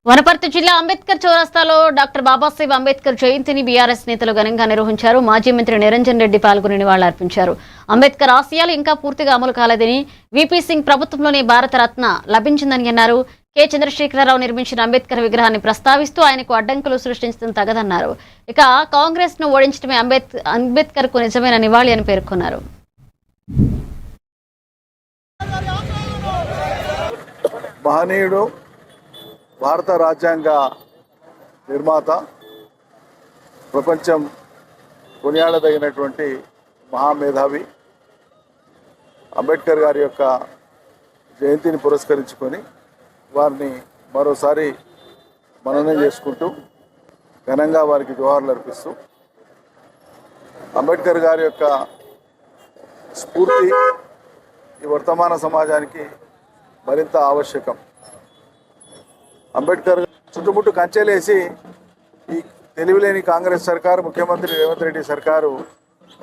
వనపర్తి జిల్లా అంబేద్కర్ చౌరస్తాలో డాక్టర్ బాబాసాహెబ్ అంబేద్కర్ జయంతిని బీఆర్ఎస్ నేతలు ఘనంగా నిర్వహించారు. మాజీ మంత్రి నిరంజన్ రెడ్డి పాల్గొని నివాళులర్పించారు. అంబేద్కర్ ఆశయాలు ఇంకా పూర్తిగా అమలు కాలేదని, వీపీ సింగ్ ప్రభుత్వంలోనే భారతరత్న లభించిందని అన్నారు. కె చంద్రశేఖరరావు నిర్మించిన అంబేద్కర్ విగ్రహాన్ని ప్రస్తావిస్తూ ఆయనకు అడ్డంకులు సృష్టించడం తగదన్నారు. ఇక కాంగ్రెస్ ను ఓడించడమే అంబేద్కర్ కు నిజమైన నివాళి అని పేర్కొన్నారు. మహనీయుడు, భారత రాజ్యాంగ నిర్మాత, ప్రపంచం కొనియాడదగినటువంటి మహామేధావి అంబేద్కర్ గారి యొక్క జయంతిని పురస్కరించుకొని వారిని మరోసారి మననం చేసుకుంటూ ఘనంగా వారికి జోహార్లు అర్పిస్తూ అంబేద్కర్ గారి యొక్క స్ఫూర్తి ఈ వర్తమాన సమాజానికి మరింత ఆవశ్యకం. అంబేద్కర్ చుట్టుముట్టు కంచెలేసి ఈ తెలివిలేని కాంగ్రెస్ సర్కారు, ముఖ్యమంత్రి రేవంత్ రెడ్డి సర్కారు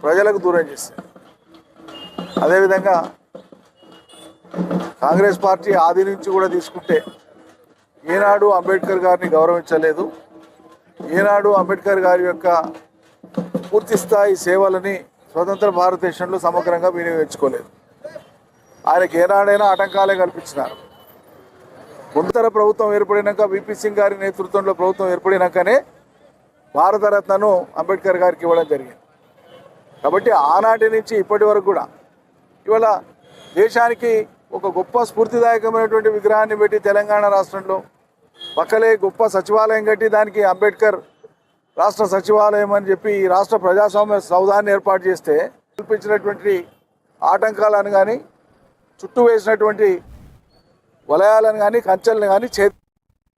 ప్రజలకు దూరం చేశారు. అదేవిధంగా కాంగ్రెస్ పార్టీ ఆది నుంచి కూడా తీసుకుంటే ఏనాడు అంబేద్కర్ గారిని గౌరవించలేదు. ఏనాడు అంబేద్కర్ గారి యొక్క పూర్తి స్థాయి సేవలని స్వతంత్ర భారతదేశంలో సమగ్రంగా వినియోగించుకోలేదు. ఆయనకి ఏనాడైనా ఆటంకాలే కల్పించినారు. ముందర ప్రభుత్వం ఏర్పడినాక, వీపీ సింగ్ గారి నేతృత్వంలో ప్రభుత్వం ఏర్పడినాకనే భారతరత్నను అంబేద్కర్ గారికి ఇవ్వడం జరిగింది. కాబట్టి ఆనాటి నుంచి ఇప్పటి వరకు కూడా ఇవాళ దేశానికి ఒక గొప్ప స్ఫూర్తిదాయకమైనటువంటి విగ్రహాన్ని పెట్టి తెలంగాణ రాష్ట్రంలో పక్కలే గొప్ప సచివాలయం కట్టి దానికి అంబేద్కర్ రాష్ట్ర సచివాలయం అని చెప్పి ఈ రాష్ట్ర ప్రజాస్వామ్య సౌధాన్ని ఏర్పాటు చేస్తే కల్పించినటువంటి ఆటంకాలను కానీ, చుట్టూ వేసినటువంటి వలయాలను కానీ, కంచెలను కానీ